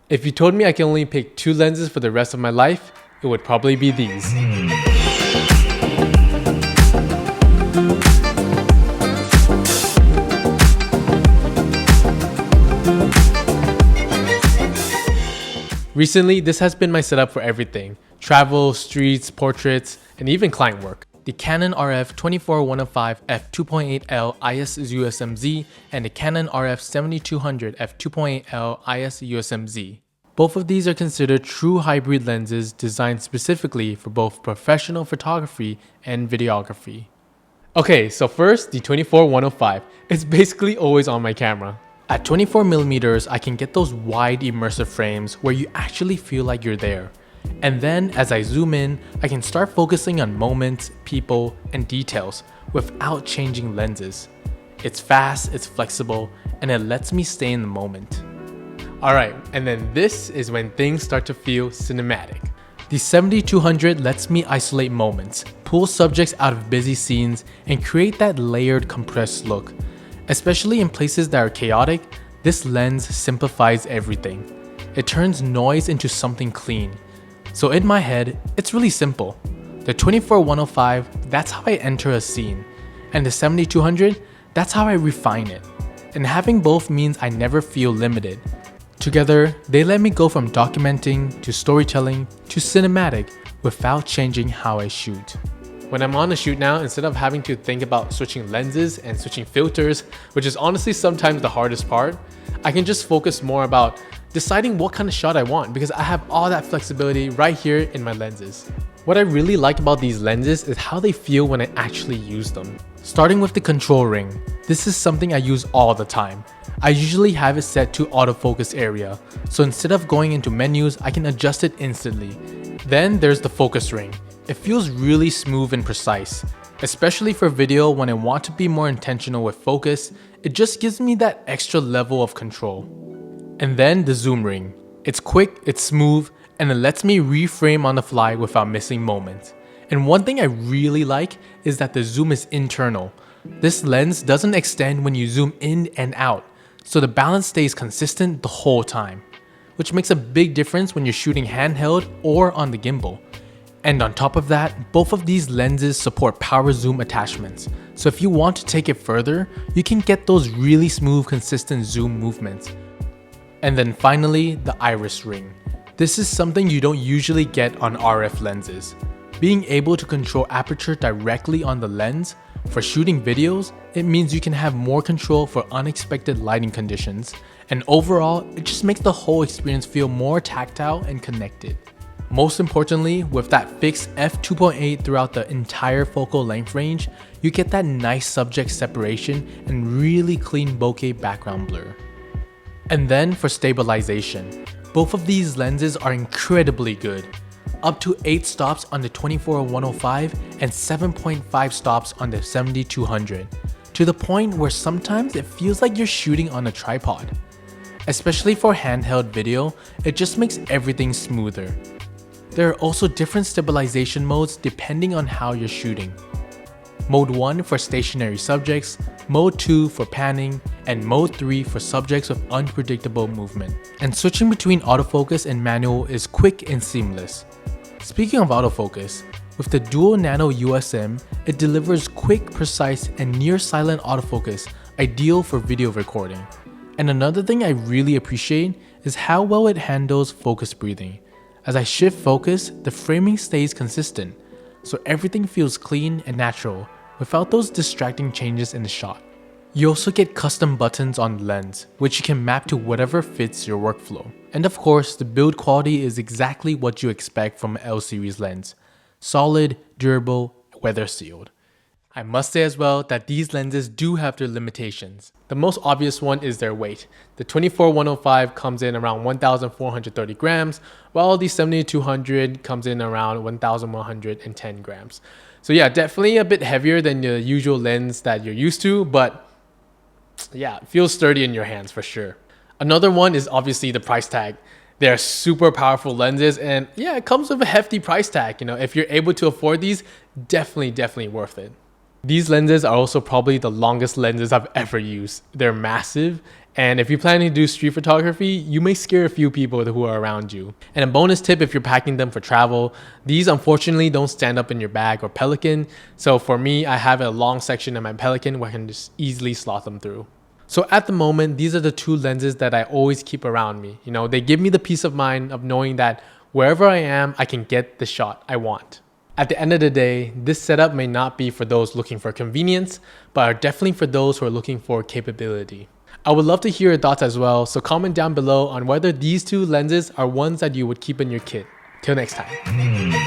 If you told me I can only pick 2 lenses for the rest of my life, it would probably be these. Recently, this has been my setup for everything: travel, streets, portraits, and even client work. The Canon RF 24-105 f2.8L IS USM Z and the Canon RF 7200 f2.8L IS USM Z. Both of these are considered true hybrid lenses designed specifically for both professional photography and videography. Okay, so first, the 24-105. It's basically always on my camera. At 24mm, I can get those wide immersive frames where you actually feel like you're there. And then as I zoom in, I can start focusing on moments, people, and details without changing lenses. It's fast, it's flexible, and it lets me stay in the moment. Alright, and then this is when things start to feel cinematic. The 7200 lets me isolate moments, pull subjects out of busy scenes, and create that layered, compressed look. Especially in places that are chaotic, this lens simplifies everything. It turns noise into something clean. So in my head, it's really simple. The 24-105, that's how I enter a scene. And the 7200, that's how I refine it. And having both means I never feel limited. Together, they let me go from documenting to storytelling to cinematic without changing how I shoot. When I'm on a shoot now, instead of having to think about switching lenses and switching filters, which is honestly sometimes the hardest part, I can just focus more about deciding what kind of shot I want because I have all that flexibility right here in my lenses. What I really like about these lenses is how they feel when I actually use them. Starting with the control ring, this is something I use all the time. I usually have it set to autofocus area, so instead of going into menus, I can adjust it instantly. Then there's the focus ring. It feels really smooth and precise, especially for video when I want to be more intentional with focus. It just gives me that extra level of control. And then the zoom ring. It's quick, it's smooth, and it lets me reframe on the fly without missing moments. And one thing I really like is that the zoom is internal. This lens doesn't extend when you zoom in and out, so the balance stays consistent the whole time, which makes a big difference when you're shooting handheld or on the gimbal. And on top of that, both of these lenses support power zoom attachments. So if you want to take it further, you can get those really smooth, consistent zoom movements. And then finally, the iris ring. This is something you don't usually get on RF lenses. Being able to control aperture directly on the lens, for shooting videos, it means you can have more control for unexpected lighting conditions. And overall, it just makes the whole experience feel more tactile and connected. Most importantly, with that fixed f2.8 throughout the entire focal length range, you get that nice subject separation and really clean bokeh background blur. And then for stabilization, both of these lenses are incredibly good. Up to 8 stops on the 24-105 and 7.5 stops on the 7200, to the point where sometimes it feels like you're shooting on a tripod. Especially for handheld video, it just makes everything smoother. There are also different stabilization modes depending on how you're shooting. Mode 1 for stationary subjects, Mode 2 for panning, and Mode 3 for subjects with unpredictable movement. And switching between autofocus and manual is quick and seamless. Speaking of autofocus, with the dual nano USM, it delivers quick, precise, and near-silent autofocus, ideal for video recording. And another thing I really appreciate is how well it handles focus breathing. As I shift focus, the framing stays consistent, so everything feels clean and natural without those distracting changes in the shot. You also get custom buttons on the lens, which you can map to whatever fits your workflow. And of course, the build quality is exactly what you expect from an L series lens. Solid, durable, weather sealed. I must say as well that these lenses do have their limitations. The most obvious one is their weight. The 24-105 comes in around 1,430 grams, while the 7200 comes in around 1,110 grams. So yeah, definitely a bit heavier than the usual lens that you're used to, but yeah, it feels sturdy in your hands for sure. Another one is obviously the price tag. They're super powerful lenses, and yeah, it comes with a hefty price tag. If you're able to afford these, definitely worth it. These lenses are also probably the longest lenses I've ever used. They're massive, And if you plan to do street photography, you may scare a few people who are around you. And a bonus tip if you're packing them for travel, these unfortunately don't stand up in your bag or Pelican. So for me, I have a long section in my Pelican where I can just easily slot them through. So at the moment, these are the two lenses that I always keep around me. You know, they give me the peace of mind of knowing that wherever I am, I can get the shot I want. At the end of the day, this setup may not be for those looking for convenience, but are definitely for those who are looking for capability. I would love to hear your thoughts as well, so comment down below on whether these two lenses are ones that you would keep in your kit. Till next time.